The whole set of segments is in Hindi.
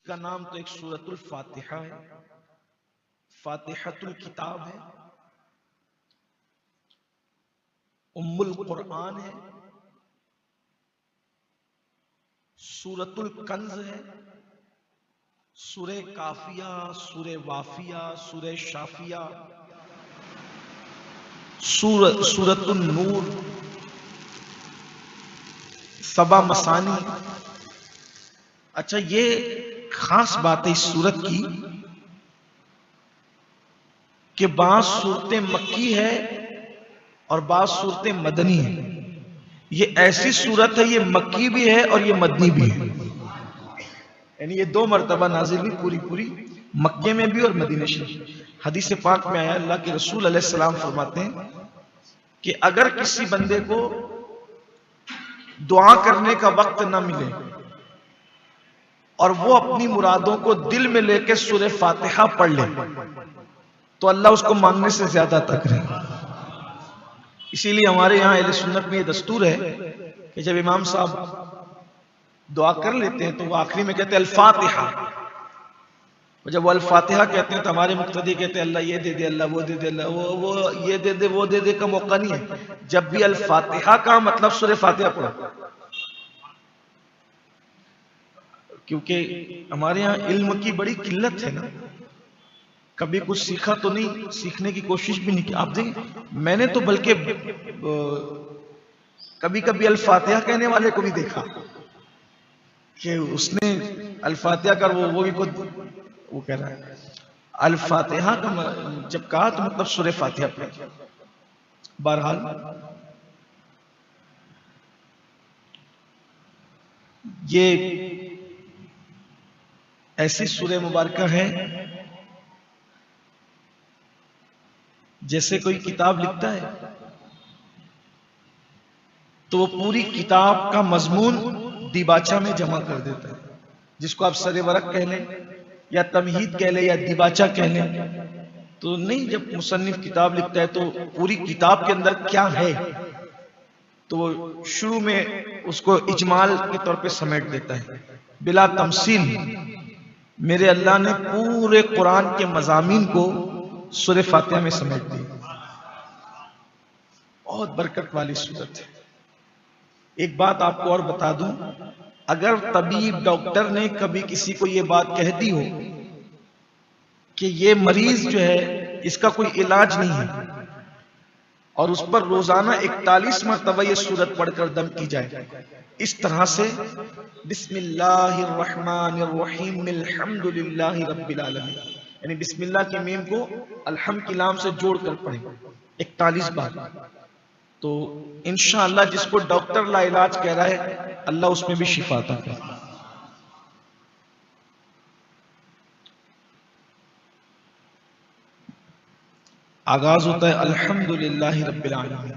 का नाम तो एक सूरतुल फातिहा है, फातिहतुल किताब है, उम्मुल कुरान है, सूरतुल कंज है, सूरे काफिया, सूरे वाफिया, सूरे शाफिया, सूरतुल नूर, सबा मसानी। अच्छा, ये खास बात है इस सूरत की कि बाज सूरतें मक्की है और बाज सूरतें मदनी है। ये ऐसी सूरत है, ये मक्की भी है और ये मदनी भी है, यानी ये दो मर्तबा नाजिल हुई पूरी पूरी, मक्के में भी और मदीने शरीफ। हदीस पाक में आया, अल्लाह के रसूल अलैहिस्सलाम फरमाते हैं कि अगर किसी बंदे को दुआ करने का वक्त ना मिले और वो अपनी मुरादों को दिल में लेकर सूरह फातिहा पढ़ ले तो अल्लाह उसको मांगने से ज्यादा अता करेगा। इसीलिए हमारे यहाँ अहले सुन्नत में ये दस्तूर है कि जब इमाम साहब दुआ कर लेते हैं तो वो आखिरी में कहते हैं अल-फातिहा। जब वो अल-फातिहा कहते हैं तो हमारे मुक्तदी कहते हैं अल्लाह ये दे दे, अल्लाह वो दे दे, अल्लाह वो ये दे दे, वो दे दे का मौका नहीं है। जब भी अल-फातिहा का मतलब सूरह फातिहा पढ़ो, क्योंकि हमारे यहाँ इल्म की बड़ी किल्लत है ना, कभी कुछ सीखा तो नहीं, सीखने की कोशिश भी नहीं की। आप देखिए, मैंने तो बल्कि कभी कभी अल-फातिहा कहने वाले को भी देखा कि उसने अल-फातिहा का वो भी खुद वो कह रहा है अल-फातिहा का जब कहा तो मतलब सूरह फातिहा पढ़। बहरहाल ये ऐसी सूरह मुबारक है जैसे कोई किताब लिखता है तो वो पूरी किताब का मजमून दिबाचा में जमा कर देता है, जिसको आप सरे वरक कह लें या तमहीद कह लें या दिबाचा कह लें। तो नहीं, जब मुसन्निफ किताब लिखता है तो पूरी किताब के अंदर क्या है तो वो शुरू में उसको इजमाल के तौर पे समेट देता है, बिला तमसील। मेरे अल्लाह ने पूरे कुरान के मजामीन को सूरह फातिहा में समेट दिया। बहुत बरकत वाली सूरत है। एक बात आपको और बता दूं, अगर तबीब डॉक्टर ने कभी किसी को यह बात कह दी हो कि ये मरीज जो है इसका कोई इलाज नहीं है और उस पर रोजाना 41 मरतबा ये सूरत पढ़कर दम की जाए, इस तरह से बिस्मिल्लाहिर्रहमानिर्रहीम अल्हम्दुलिल्लाहि रब्बिल आलमीन, यानी बिस्मिल्लाह की मीम को अल्हम्द की लाम से जोड़कर पढ़ें 41 बार, तो इंशाअल्लाह जिसको डॉक्टर ला इलाज कह रहा है अल्लाह उसमें भी शिफा अता करेगा। आगाज होता है अल्हम्दुलिल्लाहि रब्बिल आलमीन,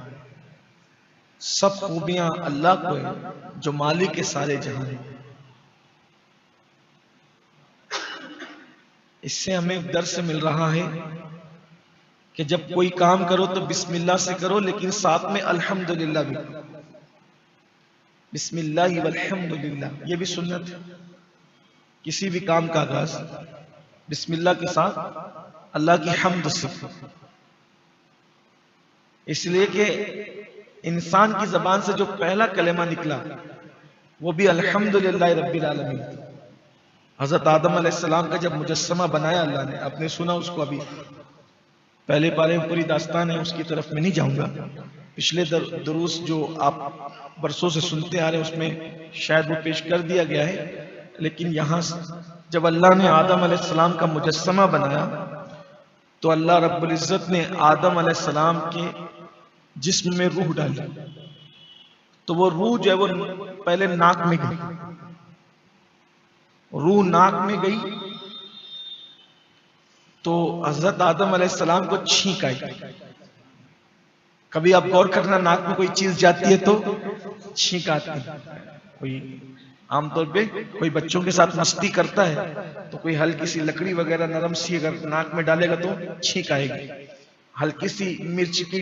सब खूबियां अल्लाह को है जो मालिक के सारे जहां है। इससे हमें दर्स मिल रहा है कि जब कोई काम करो तो बिस्मिल्लाह से करो, लेकिन साथ में अल्हम्दुलिल्लाह भी, बिस्मिल्लाह वल्हम्दुलिल्लाह, ये भी सुन्नत है। किसी भी काम का आगाज बिस्मिल्लाह के साथ अल्लाह की हम्द से, इसलिए कि इंसान की जबान से जो पहला कलेमा निकला वो भी अल्हम्दुलिल्लाह रब्बिल आलमीन। हजरत आदम अलैहिस्सलाम का जब मुजस्समा बनाया अल्लाह ने, आपने सुना उसको, अभी पहले पारे में पूरी दास्तान है, उसकी तरफ में नहीं जाऊंगा। पिछले दुरूस जो आप बरसों से सुनते आ रहे हैं उसमें शायद वो पेश कर दिया गया है, लेकिन यहां जब अल्लाह ने आदम अलैहिस्सलाम का मुजस्समा बनाया तो अल्लाह रब्बुल इज्जत ने आदम अलैहिस्सलाम के जिस्म में रूह डाली, तो वो रूह जो है वो पहले नाक में गई, रूह नाक में गई तो हजरत आदम अलैहिस्सलाम को छींक आई। कभी आप गौर करना, नाक में कोई चीज जाती है तो छींक आती है। कोई आमतौर पे कोई बच्चों के साथ मस्ती करता है तो कोई हल्की सी लकड़ी वगैरह नरम सी अगर नाक में डालेगा तो छींक आएगी, हल्की सी मिर्च की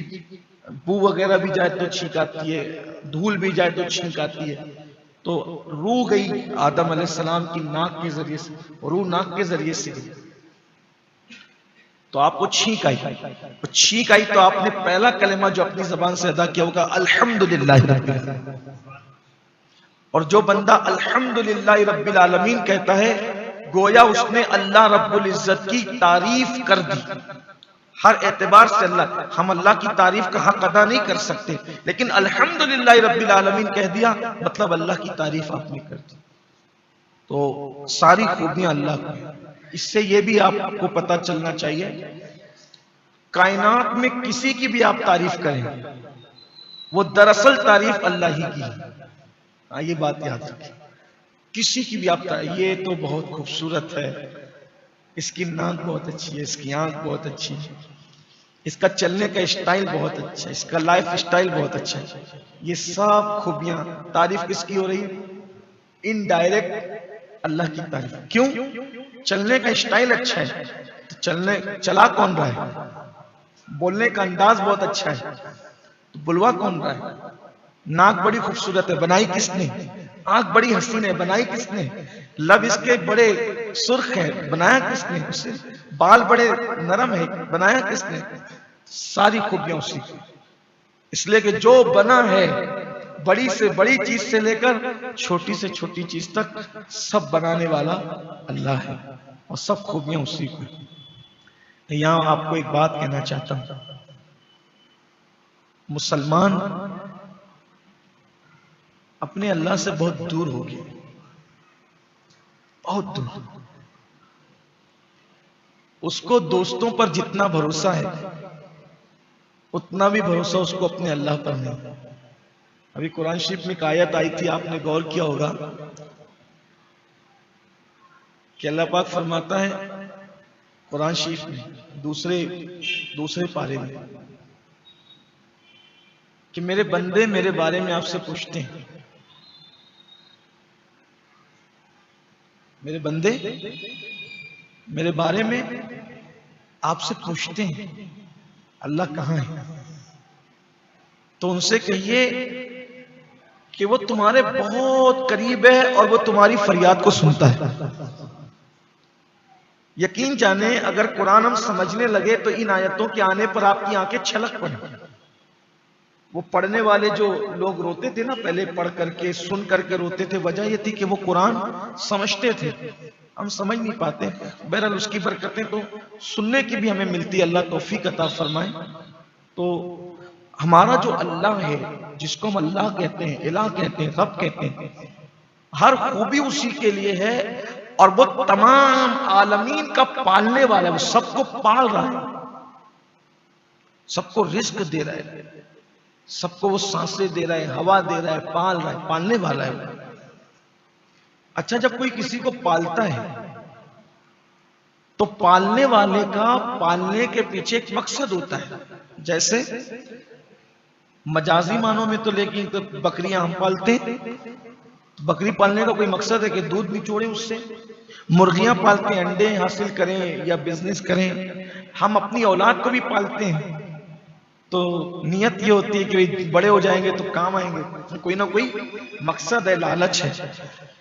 बू वगैरह भी जाए तो छींक आती है, धूल भी जाए तो छींक आती है। तो रूह गई आदम अलैहिस्सलाम की नाक के जरिए से, रूह नाक के जरिए से गई, तो आपको छींक आई, तो छींक आई तो आपने पहला कलेमा जो अपनी जबान से अदा किया होगा अल्हम्दुलिल्लाह रब्बिल आलमीन। और जो बंदा अल्हम्दुलिल्लाह रब्बिल आलमीन कहता है, गोया उसने अल्लाह रब्बुल इज्जत की तारीफ कर दी। हर एतबार से अल्लाह, हम अल्लाह की तारीफ का हक अदा नहीं कर सकते, लेकिन अल्हम्दुलिल्लाह रब्बिल आलमीन कह दिया मतलब अल्लाह की तारीफ आपने कर दी। तो सारी खूबियां अल्लाह को। इससे यह भी आपको पता चलना चाहिए, कायनात में किसी की भी आप तारीफ करें, वो दरअसल तारीफ अल्लाह ही की है। ये बात याद रखें, किसी की भी आप ये तो बहुत खूबसूरत है, इसकी नाक बहुत अच्छी है, इसकी आंख बहुत अच्छी है, इसका चलने का स्टाइल बहुत अच्छा है, इसका लाइफ स्टाइल बहुत अच्छा है, ये सब खूबियां तारीफ किसकी हो रही है? इनडायरेक्ट अल्लाह की तारीफ। क्यों? चलने का स्टाइल अच्छा है, तो चला कौन रहा है? बोलने का अंदाज बहुत अच्छा है, तो बुलवा कौन रहा है? नाक बड़ी खूबसूरत है, बनाई किसने? आंख बड़ी हसीन है, बनाई किसने? लब इसके बड़े सुर्ख है, बनाया किसने उसे? बाल बड़े नरम है, बनाया किसने? सारी खूबियां उसी की। इसलिए कि जो बना है, बड़ी से बड़ी चीज से लेकर छोटी से छोटी चीज तक सब बनाने वाला अल्लाह है, और सब खूबियां उसी को। यहां आपको एक बात कहना चाहता हूं, मुसलमान अपने अल्लाह से बहुत दूर हो गए, बहुत दूर। उसको दोस्तों पर जितना भरोसा है, उतना भी भरोसा उसको अपने अल्लाह पर नहीं। अभी कुरान शरीफ में एक आयत आई थी, आपने गौर किया होगा कि अल्लाह पाक फरमाता है कुरान शरीफ में दूसरे पारे में कि मेरे बंदे मेरे बारे में आपसे पूछते हैं, मेरे बंदे मेरे बारे में आपसे पूछते हैं अल्लाह कहां है, तो उनसे कहिए कि वो तुम्हारे बहुत करीब है और वो तुम्हारी फरियाद को सुनता है। यकीन जाने अगर कुरान हम समझने लगे तो इन आयतों के आने पर आपकी आंखें छलक पड़े। वो पढ़ने वाले जो लोग रोते थे ना, पहले पढ़ करके सुन करके रोते थे, वजह ये थी कि वो कुरान समझते थे, हम समझ नहीं पाते। बहरहाल उसकी बरकतें तो सुनने की भी हमें मिलती है, अल्लाह तौफीक अता फरमाए। तो हमारा जो अल्लाह है, जिसको हम अल्लाह कहते हैं, इलाह कहते हैं, रब कहते हैं, हर खूबी उसी के लिए है, और वो तमाम आलमीन का पालने वाला है। वो सबको पाल रहा है, सबको रिस्क दे रहा है, सबको वो सांसें दे रहा है, हवा दे रहा है, पाल रहा है, पालने वाला है। अच्छा, जब कोई किसी को पालता है तो पालने वाले का पालने के पीछे एक मकसद होता है। जैसे मजाजी मानों में तो लेकिन तो बकरियां हम पालते हैं, बकरी पालने का कोई मकसद है कि दूध निचोड़े उससे। मुर्गियां पालते हैं, अंडे हासिल करें या बिजनेस करें। हम अपनी औलाद को भी पालते हैं, तो नियत ये होती है कि बड़े हो जाएंगे तो काम आएंगे, कोई ना कोई मकसद है, लालच है।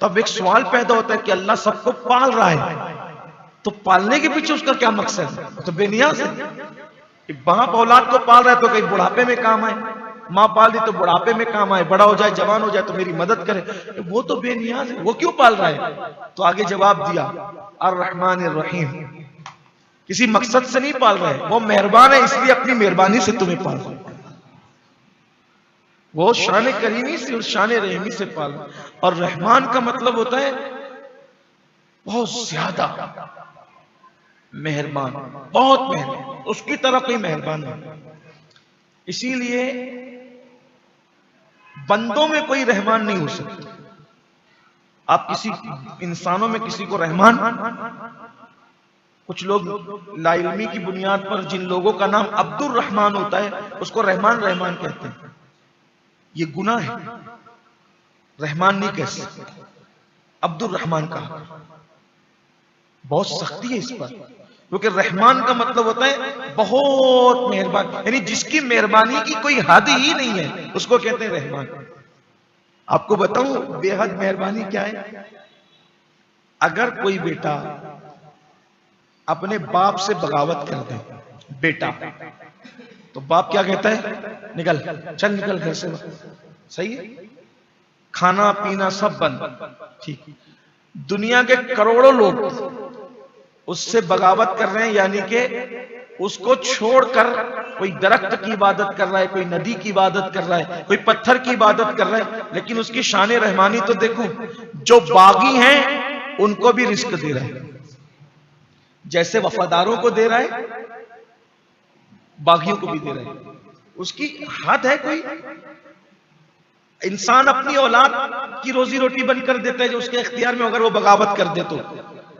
तब एक सवाल पैदा होता है कि अल्लाह सबको पाल रहा है, तो पालने के पीछे उसका क्या मकसद है? तो बेनियाज है। बाप औलाद को पाल रहा है तो कहीं बुढ़ापे में काम आए, माँ पाल दी तो बुढ़ापे में काम आए, बड़ा हो जाए, जवान हो जाए तो मेरी मदद करे। वो तो बेनियाज है, वो क्यों पाल रहा है? तो आगे जवाब दिया अर्रहमान अर्रहीम, किसी मकसद से नहीं पाल रहे, वो मेहरबान है इसलिए अपनी मेहरबानी से तुम्हें पाल रहा है। वो शान करीमी से और शान रहमी से पाल रहा है। और रहमान का मतलब होता है बहुत ज्यादा मेहरबान, बहुत मेहरबान, उसकी तरह कोई मेहरबान नहीं। इसीलिए बंदों में कोई रहमान नहीं हो सकता। आप किसी इंसानों में किसी को रहमान, कुछ लोग लाइल्मी की बुनियाद पर जिन लोगों का नाम अब्दुल रहमान होता है उसको रहमान रहमान कहते हैं। ये गुनाह है, रहमान नहीं कह सकते, अब्दुल रहमान का बहुत सख्ती है इस पर, क्योंकि रहमान का मतलब होता है बहुत मेहरबान, यानी जिसकी मेहरबानी की कोई हद ही नहीं है उसको कहते हैं रहमान। आपको बताऊं बेहद मेहरबानी क्या है, अगर कोई बेटा अपने बाप से बगावत कर दे, बेटा, तो बाप क्या कहता है, निकल, चल निकल घर से। सही है, खाना पीना सब बंद, ठीक। दुनिया के करोड़ों लोग उससे बगावत कर रहे हैं, यानी कि उसको छोड़कर कोई दरख्त की इबादत कर रहा है, कोई नदी की इबादत कर रहा है, कोई पत्थर की इबादत कर रहा है, लेकिन उसकी शान रहमानी तो देखो, जो बागी हैं उनको भी रिस्क दे रहा है, जैसे वफादारों को दे रहा है बागियों को भी दे रहा है। उसकी हद है कोई? इंसान अपनी औलाद की रोजी रोटी बंद कर देता है जो उसके इख्तियार में, अगर वो बगावत कर दे तो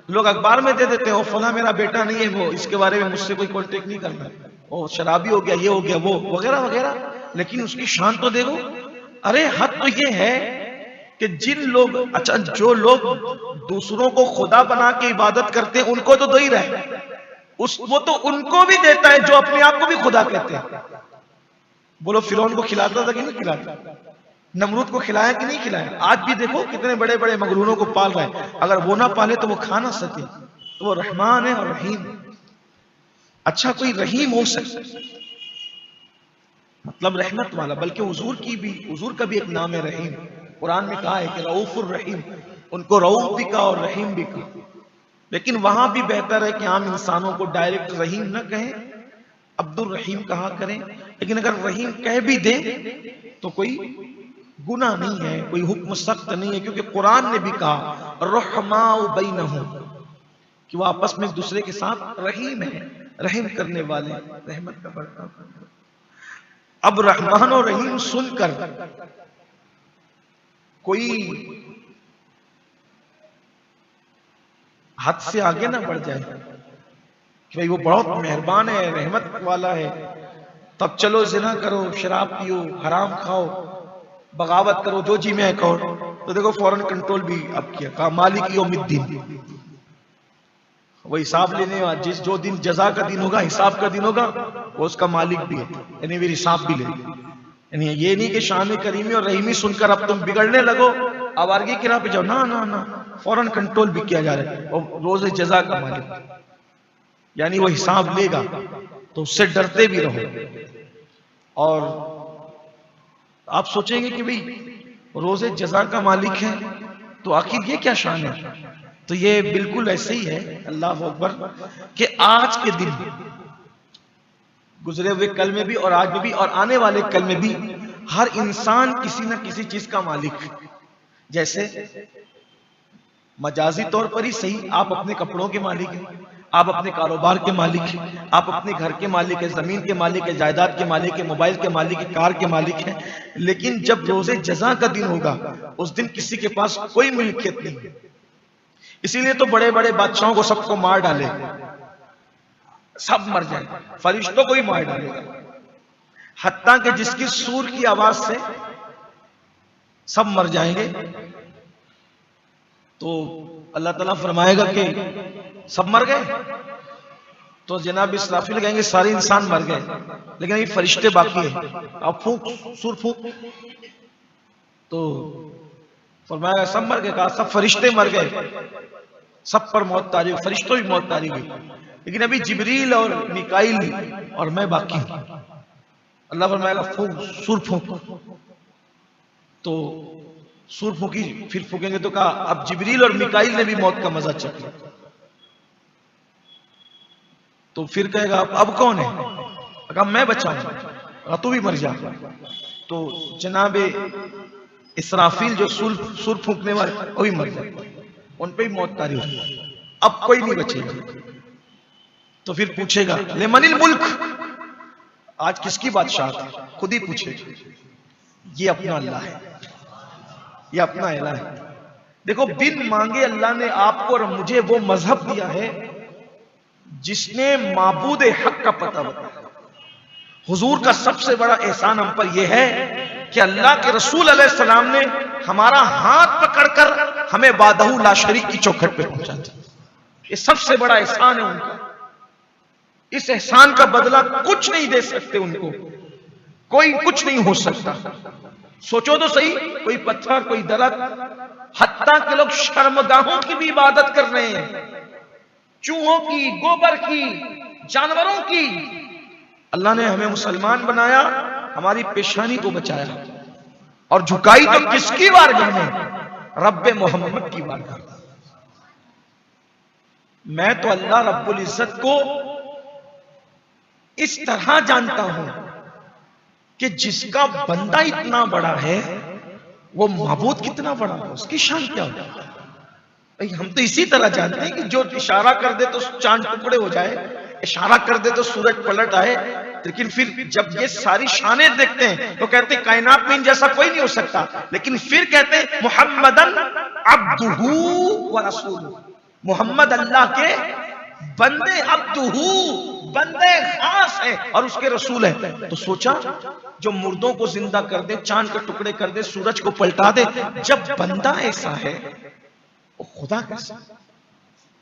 लोग अखबार में दे देते हैं, फला मेरा बेटा नहीं है, वो इसके बारे में मुझसे कोई कॉन्टेक्ट नहीं करना, वो शराबी हो गया, ये हो गया, वो वगैरह वगैरह। लेकिन उसकी शान तो देखो। अरे हद तो ये है कि जिन लोग, अच्छा जो लोग दूसरों को खुदा बना के इबादत करते हैं उनको तो दे ही रहे, वो तो उनको भी देता है जो अपने आप को भी खुदा कहते हैं। बोलो फिरौन को खिलाता था कि नहीं खिलाता? नमरूद को खिलाया कि नहीं खिलाया? आज भी देखो कितने बड़े बड़े मगरूरों को पाल रहे हैं, अगर वो ना पाले तो वो खा ना सके। तो वो रहमान है और रहीम। अच्छा कोई रहीम हो सकता, मतलब रहमत वाला, बल्कि हुजूर का भी एक नाम है रहीम। कुरान में कहा है कि रऊफुर रहीम, उनको रऊफ भी कहा और रहीम भी कहा। लेकिन वहां भी बेहतर है कि आम इंसानों को डायरेक्ट रहीम ना कहें, अब्दुल रहीम कहा करें। लेकिन अगर रहीम कह भी दे तो कोई गुनाह नहीं है, कोई हुक्म सख्त नहीं है, क्योंकि कुरान ने भी कहा रहमाउ बैनहुम, कि वो आपस में एक दूसरे के साथ रहीम है, रहम करने वाले, रहमत का बर्ताव करने। अब रहमान और रहीम सुनकर कोई हद से आगे ना बढ़ जाए कि भाई वो बहुत मेहरबान है, रहमत वाला है, तब चलो जिना करो, शराब पियो, हराम खाओ, बगावत करो, जो जी मैं कहो। तो देखो फौरन कंट्रोल भी अब किया, कहा मालिक यौमिद्दीन, वो हिसाब लेने वाला, जो दिन जजा का दिन होगा, हिसाब का दिन होगा, वो उसका मालिक भी है, यानी फिर हिसाब भी ले। यानी ये नहीं कि शान करीमी और रहीमी सुनकर अब तुम बिगड़ने लगो, आवारगी की राह पे जाओ, ना ना ना, फौरन कंट्रोल भी किया जा रहा है। और रोज जजा का मालिक, यानी वो हिसाब लेगा, तो उससे डरते भी रहो। और आप सोचेंगे कि भाई रोजे जजा का मालिक है तो आखिर ये क्या शान है? तो ये बिल्कुल ऐसे ही है, अल्लाह अकबर, कि आज के दिन, गुजरे हुए कल में भी और आज में भी और आने वाले कल में भी, हर इंसान किसी न किसी चीज का मालिक। जैसे मजाजी तौर पर ही सही, आप अपने कपड़ों के मालिक हैं, आप अपने कारोबार के मालिक हैं, आप अपने घर के मालिक हैं, जमीन के मालिक हैं, जायदाद के मालिक हैं, मोबाइल के मालिक हैं, कार के मालिक हैं। लेकिन जब रोजे जजा का दिन होगा, उस दिन किसी के पास कोई मिल्कियत नहीं है। इसीलिए तो बड़े बड़े बादशाहों को सबको मार डाले, सब मर जाए, फरिश्तों को ही मार डालेगा, हत्ता कि जिसकी सूर की आवाज से सब मर जाएंगे। तो अल्लाह ताला फरमाएगा कि सब मर गए, तो जनाब इसराफिल कहेंगे सारे इंसान मर गए, लेकिन ये फरिश्ते बाकी है, अब फूंक, सूर फूंक। तो फरमाया सब मर गए, कहा सब फरिश्ते मर गए, सब पर मौत तारी, फरिश्तों भी मौत तारी गई, लेकिन अभी जिब्रील और मिकाइल और मैं बाकी हूं। अल्लाह फरमाएगा फूंक, सूर फूंक। तो सूर फूंकी, फिर फूकेंगे तो कहा अब जिब्रील और मिकाइल ने भी मौत का मजा चखा। तो फिर कहेगा अब कौन है? कहा मैं बचाऊंगा, तू भी मर जा। तो जनाबे इसराफील जो सूर फूंकने वाले, वो भी मर जाए, उन पे भी मौत तारी होगी, अब कोई नहीं बचेगा। तो फिर पूछेगा लिमनिल मुल्क, आज किसकी बादशाह है? खुद ही पूछेगा। ये अपना अल्लाह है, ये अपना इलाह है। देखो बिन मांगे अल्लाह ने आपको और मुझे वो मजहब दिया है जिसने माबूद हक का पता बताया। हुजूर का सबसे बड़ा एहसान हम पर यह है कि अल्लाह के रसूल अलैहिस्सलाम ने हमारा हाथ पकड़कर हमें वादहू ला शरीक की चौखट पे पहुंचा दिया। ये सबसे बड़ा एहसान है उनका। इस एहसान का बदला कुछ नहीं दे सकते उनको, कोई कुछ नहीं हो सकता। सोचो तो सही, कोई पत्थर, कोई दरख्त, हत्ता के लोग शर्मगाहों की भी इबादत कर रहे हैं, चूहों की, गोबर की, जानवरों की। अल्लाह ने हमें मुसलमान बनाया, हमारी पेशानी को बचाया, और झुकाई तो किसकी बारगाह में? रब्बे मोहम्मद की बारगाह। मैं तो अल्लाह रब्बुल इज्जत को इस तरह जानता हूं कि जिसका बंदा इतना बड़ा है, वो माबूद कितना बड़ा है, उसकी शान क्या होगा? हम तो इसी तरह जानते हैं कि जो इशारा कर दे तो चांद टुकड़े हो जाए, इशारा कर दे तो सूरज पलट आए, लेकिन फिर जब ये सारी शानें देखते हैं तो कहते हैं कायनात में इन जैसा कोई नहीं हो सकता। लेकिन फिर कहते हैं मुहम्मदन अब्दुहू व रसूलुहू, मोहम्मद अल्लाह के बंदे, अब्दुहू बंदे खास है और उसके रसूल है। तो सोचा, जो मुर्दों को जिंदा कर दे, चांद के टुकड़े कर दे, सूरज को पलटा दे, जब बंदा ऐसा है, वो खुदा कैसा,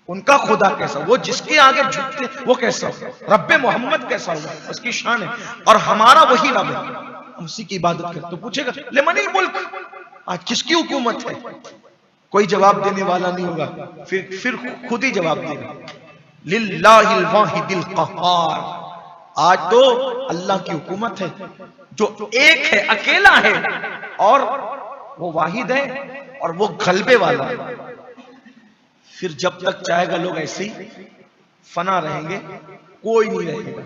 उनका खुदा कैसा, वो जिसके आगे झुकते वो कैसा, रब्बे मोहम्मद कैसा होगा, उसकी शान है। और हमारा वही रब है, हम उसी की इबादत करते। तो पूछेगा लिमनिल मुल्क, आज किसकी हुकूमत है? कोई जवाब देने वाला नहीं होगा, फिर खुद ही जवाब देगा, लिल्लाहिल वाहिदिल क़हार। आज तो अल्लाह की हुकूमत है, जो एक है, अकेला है, और वो वाहिद है, और वो गलबे वाला है। फिर जब तक चाहेगा लोग ऐसे ही फना रहेंगे, कोई नहीं रहेगा।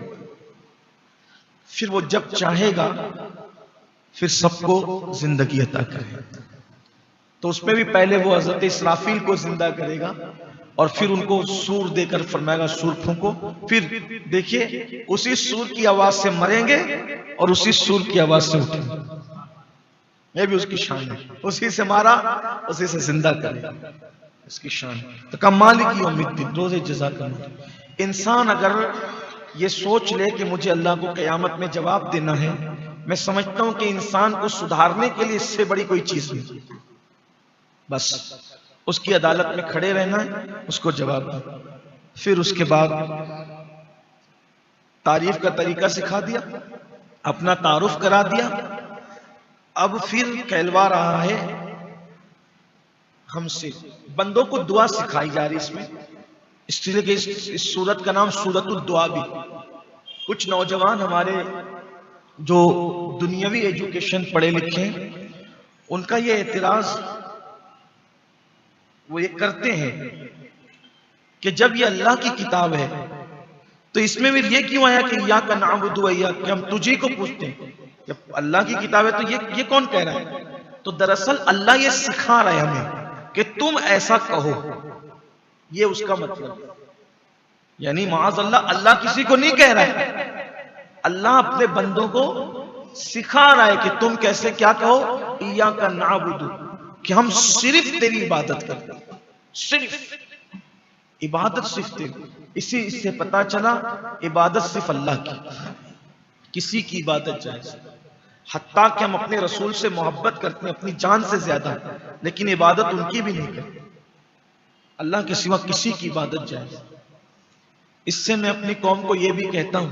फिर वो जब चाहेगा फिर सबको जिंदगी अता करेगा। तो उसमें भी पहले वो हजरत इसराफील को जिंदा करेगा, और फिर उनको सूर देकर फरमाएगा सूर फूंको। फिर देखिए, उसी सूर की आवाज से मरेंगे और उसी सूर की आवाज से उठेंगे। ये भी उसकी शान है, उसी से मारा, उसी से जिंदा करेगा, इसकी शान। तो कमालिक यौमिद्दीन, रोज़े जज़ा का मालिक। इंसान अगर ये सोच ले कि मुझे अल्लाह को क़यामत में जवाब देना है, मैं समझता हूं कि इंसान को सुधारने के लिए इससे बड़ी कोई चीज नहीं, बस उसकी अदालत में खड़े रहना है, उसको जवाब दो। फिर उसके बाद तारीफ का तरीका सिखा दिया, अपना तारुफ करा दिया। अब फिर कहलवा रहा है हमसे, बंदों को दुआ सिखाई जा रही इसमें, इसलिए कि इस सूरत का नाम सूरतुद दुआ भी। कुछ नौजवान हमारे जो दुनियावी एजुकेशन पढ़े लिखे हैं, उनका ये एतराज वो ये करते हैं कि जब ये अल्लाह की किताब है तो इसमें भी ये क्यों आया कि या का नाबुदु व इय्याक, कि हम तुझे को पूछते हैं। जब अल्लाह की किताब है तो ये कौन कह रहा है? तो दरअसल अल्लाह ये सिखा रहा है हमें कि तुम ऐसा कहो, ये उसका मतलब। यानी माअज़ल्लाह अल्लाह किसी को नहीं कह रहा है, अल्लाह अपने बंदों को सिखा रहा है कि तुम कैसे क्या कहो, इय्याका नाबुदु, कि हम सिर्फ तेरी इबादत करते हैं, सिर्फ इबादत सिर्फ तेरी। इससे पता चला इबादत सिर्फ अल्लाह की, किसी की इबादत जायज़। हत्ता कि हम अपने रसूल से मोहब्बत करते हैं अपनी जान से ज्यादा, लेकिन इबादत उनकी भी नहीं करते, अल्लाह के सिवा किसी की इबादत जायज़। इससे मैं अपनी कौम को यह भी कहता हूं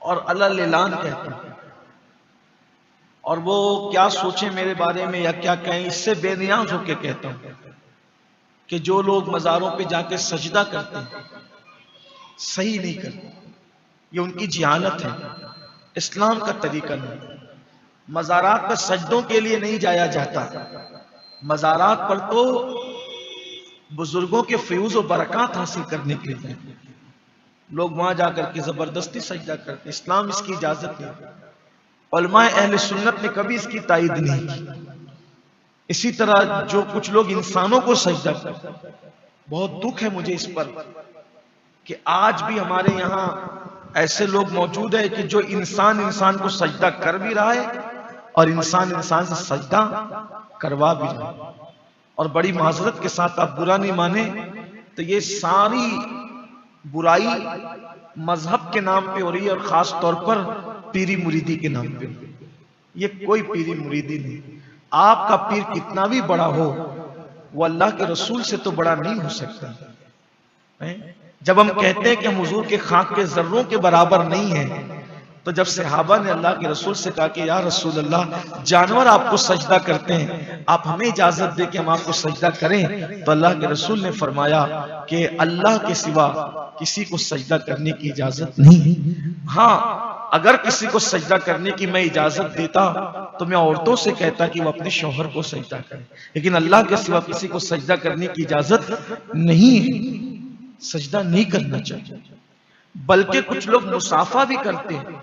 और अल्लाह ऐलान कहता हूं, और वो क्या सोचे मेरे बारे में या क्या कहें, इससे बेनियाज होकर कहता हूं कि जो लोग मज़ारों पे जाके सजदा करते हैं सही नहीं करते, ये उनकी जिहालत है, इस्लाम का तरीका नहीं। मज़ारात पर सजदों के लिए नहीं जाया जाता, मज़ारात पर तो बुजुर्गों के फ्यूज और बरकत हासिल करने के लिए लोग वहां जाकर के जबरदस्ती सजदा करते। इस्लाम इसकी इजाजत नहीं, उलमाए अहले सुन्नत ने कभी इसकी तायद नहीं की। इसी तरह जो कुछ लोग इंसानों को सजदा करते, बहुत दुख है मुझे इस पर कि आज भी हमारे यहाँ ऐसे लोग मौजूद है कि जो इंसान को सजदा कर भी रहा है और इंसान से सजदा करवा भी रहा है। और बड़ी माजरत के साथ आप बुरा नहीं माने तो ये सारी बुराई मजहब के नाम पे हो रही है, और खास तौर पर पीरी मुरीदी के नाम पे। ये कोई पीरी मुरीदी नहीं, आपका पीर कितना भी बड़ा हो वो अल्लाह के रसूल से तो बड़ा नहीं हो सकता है? जब हम कहते हैं कि हम हुजूर के खाक के जर्रों के बराबर नहीं है, तो जब सहाबा ने अल्लाह के रसूल से कहा कि या रसूल अल्लाह, जानवर आपको सजदा करते हैं, आप हमें इजाजत दे कि हम आपको सजदा करें, तो अल्लाह के रसूल ने फरमाया कि अल्लाह के सिवा किसी को सजदा करने की इजाजत नहीं। हाँ, अगर किसी को सजदा करने की मैं इजाजत देता तो मैं औरतों से कहता कि वो अपने शौहर को सजदा करे, लेकिन अल्लाह के सिवा किसी को सजदा करने की इजाजत नहीं है। सजदा नहीं करना चाहिए। बल्कि कुछ लोग मुसाफा भी करते हैं,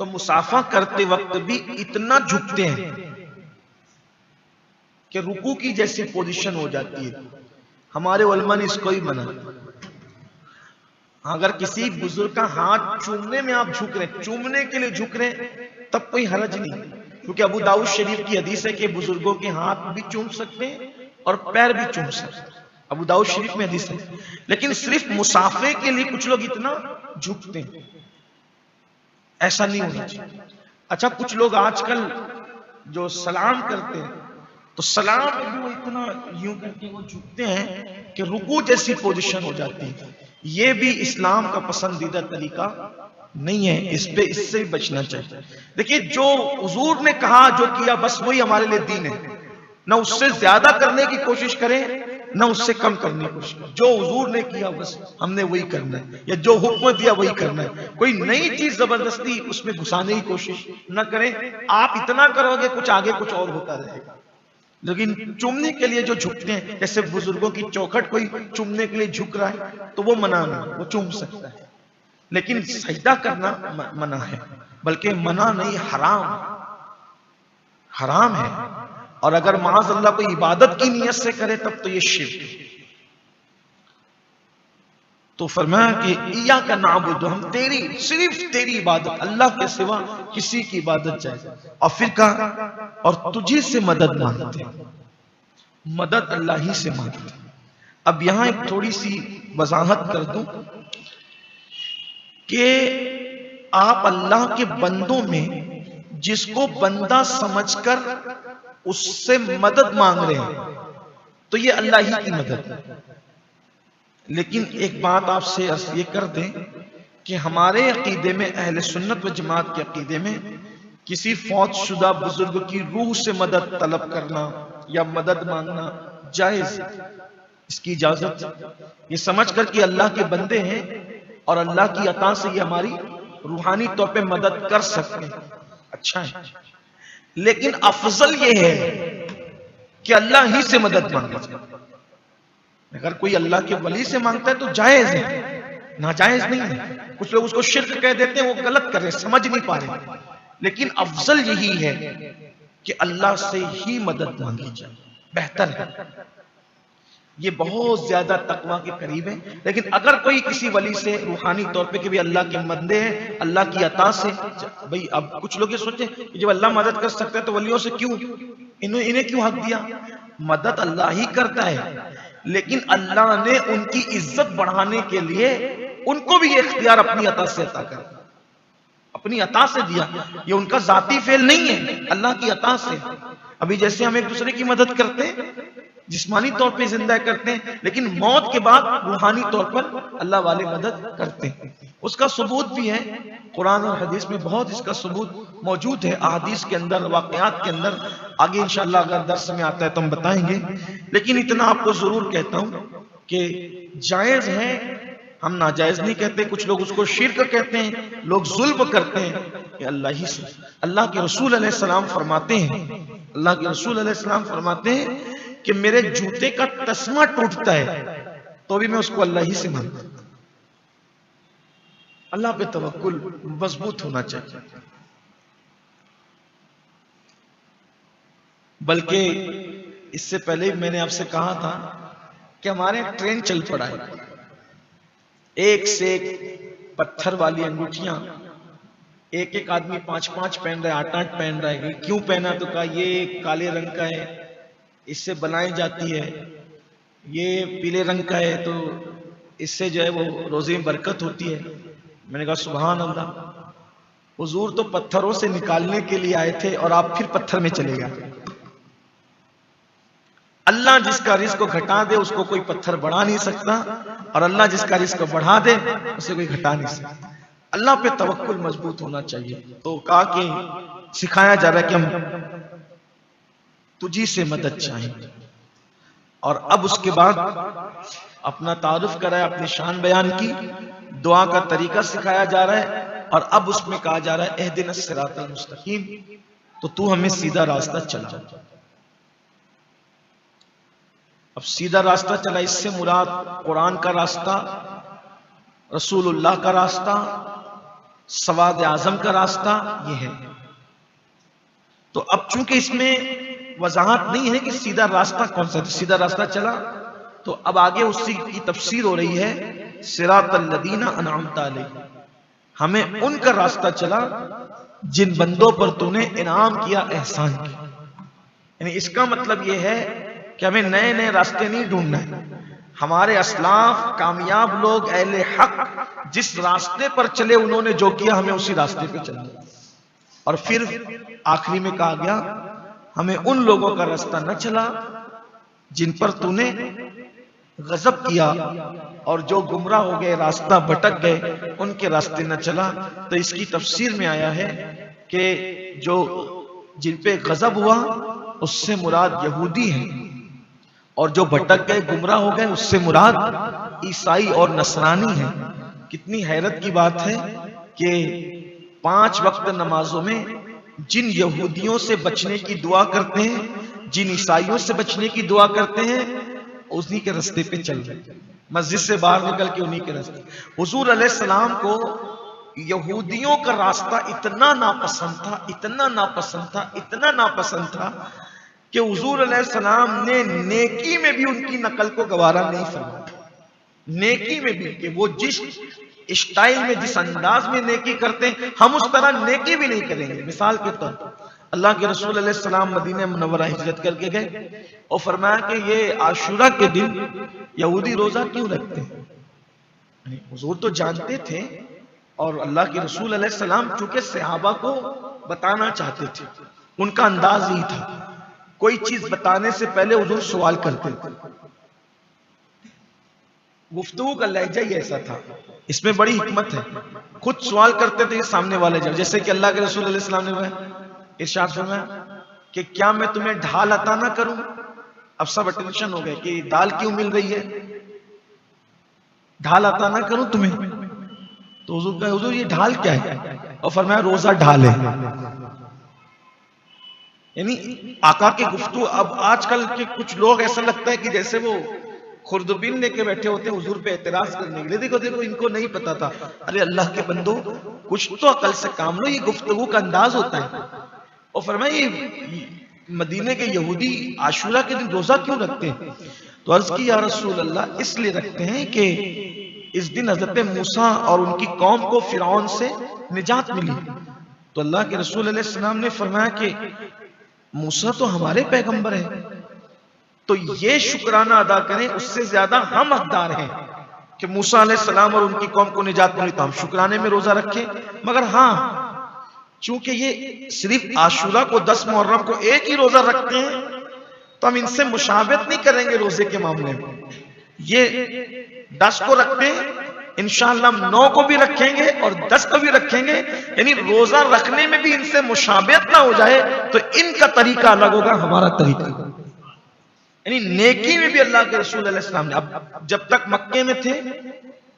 तो मुसाफा करते वक्त भी इतना झुकते हैं कि रुकू की जैसी पोजीशन हो जाती है। हमारे उलमा ने इसको ही मना। अगर किसी बुजुर्ग का हाथ चूमने में आप झुक रहे, चूमने के लिए झुक रहे, तब कोई हरज नहीं, क्योंकि अबू दाऊद शरीफ की हदीस है कि बुजुर्गों के हाथ भी चूम सकते हैं और पैर भी चूम सकते हैं। अबू दाऊद शरीफ में हदीस है। लेकिन सिर्फ मुसाफे के लिए कुछ लोग इतना झुकते हैं, ऐसा नहीं होना चाहिए। अच्छा, कुछ लोग आजकल जो सलाम करते हैं, तो सलाम में वो इतना यूं करके वो झुकते हैं कि रुकू जैसी पोजीशन हो जाती है। ये भी इस्लाम का पसंदीदा तरीका नहीं है। इससे भी बचना चाहिए। देखिए, जो हुजूर ने कहा, जो किया, बस वही हमारे लिए दीन है। ना उससे ज्यादा करने की कोशिश करें, ना उससे कम करने की कोशिश करें। जो हुजूर ने किया बस हमने वही करना है, या जो हुक्म दिया वही करना है। कोई नई चीज जबरदस्ती उसमें घुसाने की कोशिश न करें। आप इतना करोगे, कुछ आगे कुछ और होता रहेगा। लेकिन चूमने के लिए जो झुकते हैं, जैसे बुजुर्गों की चौखट कोई चूमने के लिए झुक रहा है, तो वो मना नहीं, वो चूम सकता है। लेकिन सजदा करना मना है, बल्कि मना नहीं, हराम है। और अगर माज़ अल्लाह को इबादत की नियत से करे तब तो ये शिर्क है। तो फरमाया कि इय्याका नअबुदु, हम सिर्फ तेरी इबादत, अल्लाह के सिवा किसी की इबादत जाए। और फिर कहा, और तुझी से मदद मांगते, मदद अल्लाह ही से मांगते। अब यहां एक थोड़ी सी वजाहत कर दूं कि आप अल्लाह के बंदों में जिसको बंदा समझकर उससे मदद मांग रहे हैं, तो ये अल्लाह ही की मदद है। लेकिन एक बात आपसे ये कर दें कि हमारे अकीदे में, अहले सुन्नत व जमात के अकीदे में, किसी फौतशुदा बुजुर्ग की रूह से मदद तलब करना या मदद मांगना जायज, इसकी इजाजत, ये समझकर कि अल्लाह के बंदे हैं और अल्लाह की अता से ये हमारी रूहानी तौर पे मदद कर सकते हैं, अच्छा है। लेकिन अफजल ये है कि अल्लाह ही से मदद मांगे। अगर कोई अल्लाह के वली से मांगता है तो जायज है, नाजायज नहीं है। कुछ लोग उसको शिर्क कह देते हैं, वो गलत कर रहे, समझ नहीं पा रहे। लेकिन अफजल यही है कि अल्लाह से ही मदद मांगी जाए, बेहतर है। ये बहुत ज्यादा तकवा के करीब है। लेकिन अगर कोई किसी वली से रूहानी तौर पे कि भी अल्लाह के बंदे हैं, अल्लाह की अता से, भाई अब कुछ लोग ये सोचते हैं कि जब अल्लाह मदद कर सकता है तो वलियों से क्यों, इन्हें क्यों हक दिया? मदद अल्लाह ही करता है, लेकिन अल्लाह ने उनकी इज्जत बढ़ाने के लिए उनको भी ये इख्तियार अपनी अता से अता कर, अपनी अता से दिया। ये उनका जाती फेल नहीं है, अल्लाह की अता से। अभी जैसे हम एक दूसरे की मदद करते हैं, जिस्मानी तौर पे जिंदा करते हैं, लेकिन मौत के बाद रूहानी तौर पर अल्लाह वाले मदद करते हैं। उसका सबूत भी है, कुरान और हदीस में बहुत इसका सबूत मौजूद है, अहादीस के अंदर, वाक़यात के अंदर। आगे इंशाअल्लाह अगर दर्स में आता है तो हम बताएंगे। लेकिन इतना आपको जरूर कहता हूं कि जायज है, हम नाजायज नहीं कहते। कुछ लोग उसको शिर्क कहते हैं, लोग जुल्म करते हैं कि अल्लाह ही से। अल्लाह के रसूल अलैहिस्सलाम फरमाते हैं, अल्लाह के रसूल अलैहिस्सलाम फरमाते हैं कि मेरे जूते का तस्मा टूटता है तो भी मैं उसको अल्लाह ही से मानता हूं। अल्लाह पे तवक्कुल मजबूत होना चाहिए। बल्कि इससे पहले मैंने आपसे कहा था कि हमारे ट्रेंड चल पड़ा है, एक से एक पत्थर वाली अंगूठियां, एक एक आदमी 5-5 पहन रहा है, 8-8 पहन रहा है। क्यों पहना? तो कहा ये काले रंग का है, इससे बनाई जाती है, ये पीले रंग का है तो इससे जो है वो रोजे में बरकत होती है। मैंने कहा सुभान अल्लाह, हुजूर तो पत्थरों से निकालने के लिए आए थे और आप फिर पत्थर में चले गए। अल्लाह जिसका रिस्क को घटा दे उसको कोई पत्थर बढ़ा नहीं सकता, और अल्लाह जिसका रिस्क को बढ़ा दे उसे कोई घटा नहीं सकता। अल्लाह पे तवक्कुल मजबूत होना चाहिए। तो कहा कि सिखाया जा रहा है कि हम तुझी से मदद चाहें। और अब उसके बाद अपना तारुफ कराया, अपनी शान बयान की, दुआ का तरीका सिखाया जा रहा है। और अब उसमें कहा जा रहा है एहदिनस सिरातल मुस्तकीम, तो तू हमें सीधा रास्ता चला। अब सीधा रास्ता चला, इससे मुराद कुरान का रास्ता, रसूलुल्लाह का रास्ता, सवाद आजम का रास्ता ये है। तो अब चूंकि इसमें वजाहत नहीं है कि सीधा रास्ता कौन सा, सीधा रास्ता चला, तो अब आगे उसी की तफसीर हो रही है, सिरातल लदीना अनअमता अलैहिम, हमें उनका रास्ता चला जिन बंदों पर तूने इनाम किया, एहसान किया। यानी इसका मतलब यह है कि हमें नए नए रास्ते नहीं ढूंढना है। हमारे असलाफ कामयाब लोग अहले हक जिस रास्ते पर चले, उन्होंने जो किया हमें उसी रास्ते पे चलना। और फिर आखिरी में कहा गया हमें उन लोगों का रास्ता न चला जिन पर तूने गजब किया, और जो गुमराह हो गए, रास्ता भटक गए, उनके रास्ते न चला। तो इसकी तफसीर में आया है कि जो जिन पे गजब हुआ उससे मुराद यहूदी हैं, और जो भटक गए, गुमराह हो गए, उससे मुराद ईसाई और नसरानी हैं। कितनी हैरत की बात है कि 5 वक्त नमाजों में जिन यहूदियों से बचने की दुआ करते हैं, जिन ईसाइयों से बचने की दुआ करते हैं, उन्हीं के रास्ते पे चल रहे, मस्जिद से बाहर निकल के उन्हीं के रास्ते। हुजूर अलैहिस्सलाम को यहूदियों का रास्ता इतना नापसंद था, इतना नापसंद था, इतना नापसंद था कि हुजूर अलैहिस्सलाम ने नेकी में भी उनकी नकल को गवारा नहीं फरमाया। नेकी में भी कि वो जिस स्टाइल में, जिस अंदाज में नेकी करते हैं, हम उस तरह नेकी भी नहीं करेंगे। मिसाल के तौर पर अल्लाह के रसूल अलैहिस्सलाम मदीना मुनव्वरा हिजरत करके गए और फरमाया कि ये आशूरा के दिन यहूदी रोजा क्यों रखते हैं। हुजूर तो जानते थे, और अल्लाह के रसूल अलैहिस्सलाम चूंकि सहाबा को बताना चाहते थे, उनका अंदाज ही था, कोई चीज बताने से पहले हुजूर सवाल करते थे। गुफ्तगू का लहजा ही ऐसा था, इसमें बड़ी हिकमत है। खुद सवाल करते थे, सामने वाले जब, जैसे कि अल्लाह के रसूल अलैहिस्सलाम ने इरशाद फरमाया कि क्या मैं तुम्हें ढाल अता ना करूं। अब सब अटेंशन हो गए कि दाल क्यों मिल रही है, ढाल अता ना करूं तुम्हें। तो हुजूर कहा हुजूर ये ढाल क्या है, और फरमाया रोजा ढाल है। यानी आका के गुफ्तगू। अब आजकल के कुछ लोग ऐसा लगता है कि जैसे वो खुर्दबीन लेके बैठे होते हैं हुजूर पे एतराज करने के लिए। देखो देखो इनको नहीं पता था। अरे अल्लाह के बंदो, कुछ तो अकल से काम लो, ये गुफ्तगू का अंदाज होता है। और फरमाया मदीने के यहूदी आशूरा के दिन रोजा क्यों रखते हैं। तो अर्ज की या रसूल अल्लाह, इसलिए रखते हैं कि इस दिन हजरत मूसा और उनकी कौम को फिरौन से निजात मिली। तो अल्लाह के रसूल अलैहिस्सलाम ने फरमाया कि मूसा तो हमारे पैगंबर है, तो ये शुक्राना अदा करें, उससे ज्यादा हम हकदार हैं कि मूसा अलैहिस्सलाम और उनकी कौम को निजात मिली, तो हम शुक्राने में रोजा रखें। मगर हाँ, चूंकि ये सिर्फ आशूरा को 10 मुहर्रम को एक ही रोजा रखते हैं, तो हम इनसे मुशाबहत नहीं करेंगे रोजे के मामले में। ये 10 को रखते हैं, इंशाअल्लाह 9 को भी रखेंगे और 10 को भी रखेंगे। यानी रोजा रखने में भी इनसे मुशाबहत ना हो जाए, तो इनका तरीका अलग होगा, हमारा तरीका। यानी नेकी में भी अल्लाह के रसूल अलैहिस्सलाम ने, अब जब तक मक्के में थे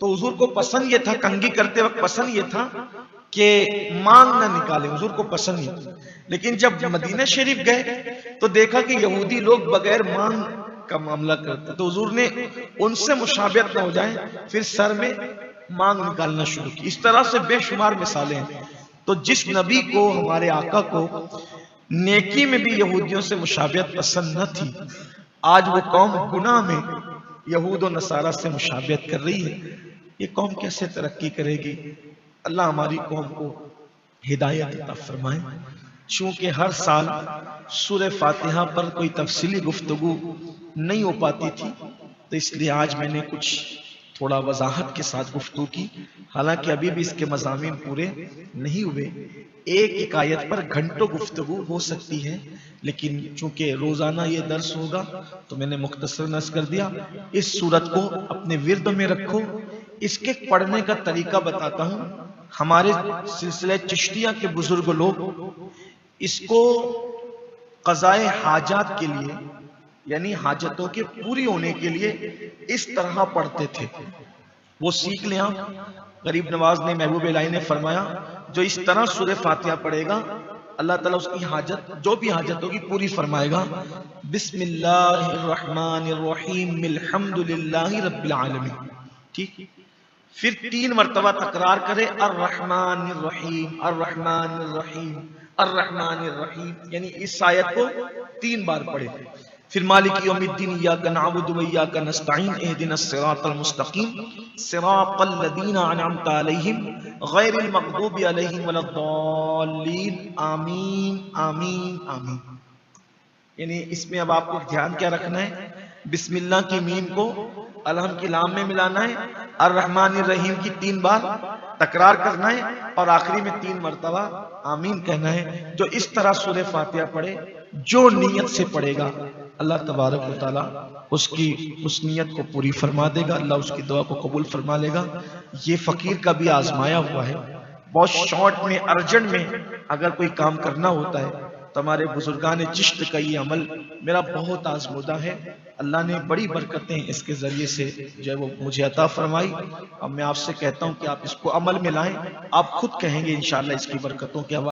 तो हुजूर को पसंद ये था, कंघी करते वक्त पसंद ये था कि मांग ना निकाले, हुजूर को पसंद ये था। लेकिन जब मदीना शरीफ गए तो देखा कि यहूदी लोग बगैर मांग का मामला करते, तो हुजूर ने उनसे मुशाबहत ना हो जाए, फिर सर में मांग निकालना शुरू की। इस तरह से बेशुमार मिसालें हैं। तो जिस नबी को, हमारे आका को नेकी में भी यहूदियों से मुशाबहत पसंद न थी, आज वो कौम गुनाह में यहूद और नसारा से मुशाबहत कर रही है। ये कौम कैसे तरक्की करेगी। अल्लाह हमारी कौम को हिदायत अता फरमाए। चूंकि हर साल सूरह फातिहा पर कोई तफसीली गुफ्तगू नहीं हो पाती थी, तो इसलिए आज मैंने कुछ थोड़ा वजाहत के साथ गुफ्तगू की। हालांकि अभी भी इसके मज़ामीन पूरे नहीं हुए। एक आयत पर घंटों गुफ्तगू हो सकती है, लेकिन चूंकि रोजाना ये दर्स होगा तो मैंने मुख्तसर नज़्म कर दिया। इस सूरत को अपने विर्द में रखो। इसके पढ़ने का तरीका बताता हूँ। हमारे सिलसिले चिश्तिया के बुजुर्ग लोग इसको क़ज़ाए हाजात के लिए, यानी हाजतों के पूरी होने के लिए इस तरह पढ़ते थे। वो सीख लें आप। गरीब नवाज ने, महबूब इलाही ने फरमाया, जो इस तरह सूरह फातिहा पढ़ेगा अल्लाह ताला उसकी हाजत, जो भी हाजत होगी, पूरी फरमाएगा। बिस्मिल्लाहिर्रहमानिर्रहीम अल्हम्दुलिल्लाहि रब्बिल आलमीन। ठीक, फिर 3 मरतबा तकरार करे, अर्रहमानिर्रहीम अर्रहमानिर्रहीम अर्रहमानिर्रहीम, यानी इस आयत को 3 बार पढ़े। फिर मालिक यौमिद्दीन इय्याका नअबुदु व इय्याका नस्तईन इहदिनस सिरातल मुस्तकीम सिरातल लज़ीना अनअमता अलैहिम गैरिल मग़दूबि अलैहिम वलद्दाल्लीन आमीन आमीन आमीन। यानी इसमें अब आपको ध्यान क्या रखना है, बिस्मिल्लाह की मीम को अलहम की लाम में मिलाना है, अर्रहमानिर रहीम की 3 बार तकरार करना है और आखिरी में 3 मरतबा आमीन कहना है। जो इस तरह सूरह फातिहा पढ़े, जो नीयत से पढ़ेगा, अल्लाह तबारक व तआला उसकी उस नीयत को पूरी फरमा देगा, अल्लाह उसकी दुआ को कबूल फरमा लेगा। ये फकीर का भी आजमाया हुआ है। बहुत शॉर्ट में, अर्जेंट में अगर कोई काम करना होता है तो हमारे बुजुर्गान चिश्त का ये अमल मेरा बहुत आजमूदा है। अल्लाह ने बड़ी बरकतें इसके जरिए से जो है वो मुझे अता फरमाई। अब मैं आपसे कहता हूँ कि आप इसको अमल में लाएं, आप खुद कहेंगे इंशाअल्लाह इसकी बरकतों के हवाले।